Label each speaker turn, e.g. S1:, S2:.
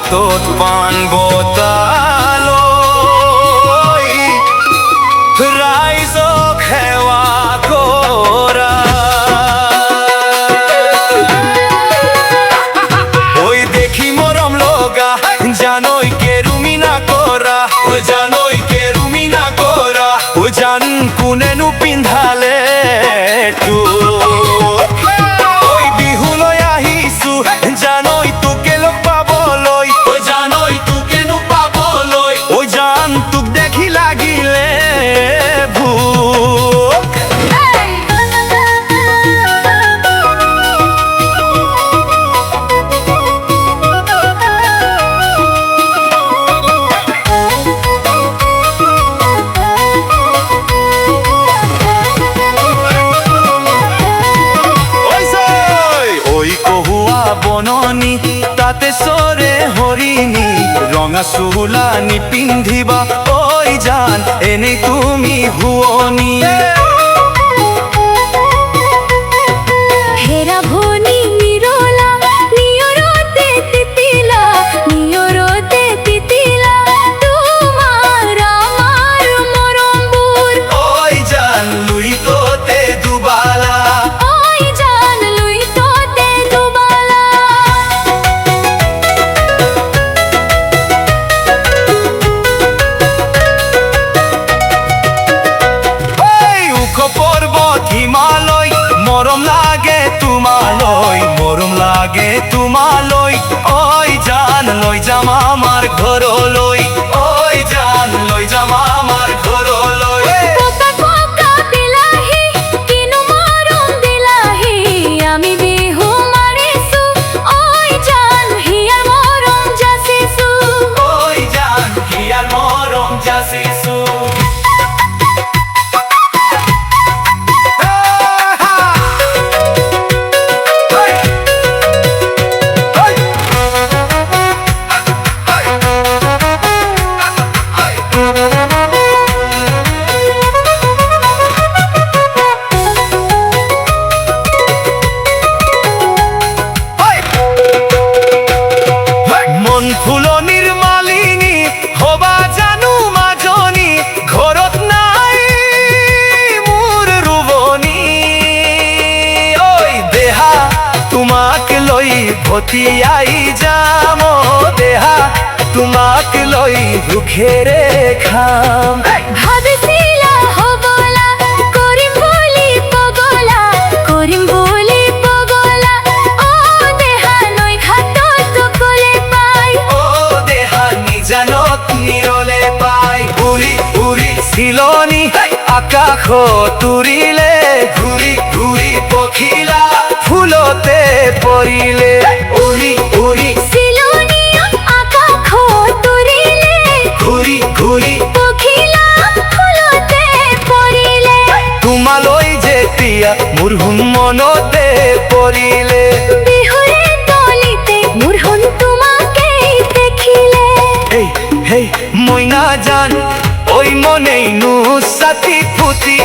S1: হাতত পান বোতালৈ ৰাইজক সেৱা কৰা ঐ দেখি মৰম লগা জানৈ কেৰুমি না কৰা জানৈ কেৰুমি না কৰা জান কোনেনো পিন্ধালে ঐ বিহুলৈ আহিছো জানৈ তোকে লগ পাবলৈ তোক দেখি লাগিলে ভোক ঐ কহুৱা বননি তাতে চৰে হৰিণী ৰঙা চোলা নিপিন্ধিবা ঐ জান এনেই তুমি শুৱনি
S2: হেৰা ভনী নিৰলা নিয়ৰতে তিতিলা নিয়ৰতে তিতিলা তোমাৰ আমাৰ মৰমবোৰ
S1: ঐ জান লুইততে ডুবালা
S2: ঐ জান লুইততে ডুবালা হিমালয় মৰম লাগে তোমালৈ ঐ জান লৈ যাম আমাৰ ঘৰলৈ ঐ জান লৈ যাম আমাৰ ঘৰলৈ পকা পকা বিলাহী কিনো মৰম দিলাহি আমি বিহু মাৰিছো ঐ জান হিয়াৰ মৰম যাচিছো
S1: ঐ জান হিয়াৰ মৰম যাচিছো ফুলনিৰ মালিনী হবা জানো মাজনী ঘৰত নাই মোৰ ৰুবনি ঐ দেহা তোমাক লৈ ভটিয়াই যাম দেহা তোমাক লৈ দুখেৰে খাম
S2: ভাবিছিলা হবলা কৰিম বুলি পগলা কৰিম বুলি পগলা ও দেহা নৈ ঘাটত কলে পাই
S1: ও দেহা নিজানত নিৰলে পাই উৰি উৰি চিলনি আকাশত উৰিলে ঘূৰি ঘূৰি পখিলা ফুলতে পৰিলে উৰি উৰি
S2: চিলনি আকাশত উৰিলে
S1: ঘূৰি ঘূৰি
S2: পখিলা ফুলতে পৰিলে
S1: তোমালৈ যেতিয়া মোৰ মনতে পৰিলে
S2: বিহুৰে তলিতে মোৰ হন তোমাকেই দেখিলে
S1: হেই হেই মই না জান ওই মনেই নু সাথী পুতি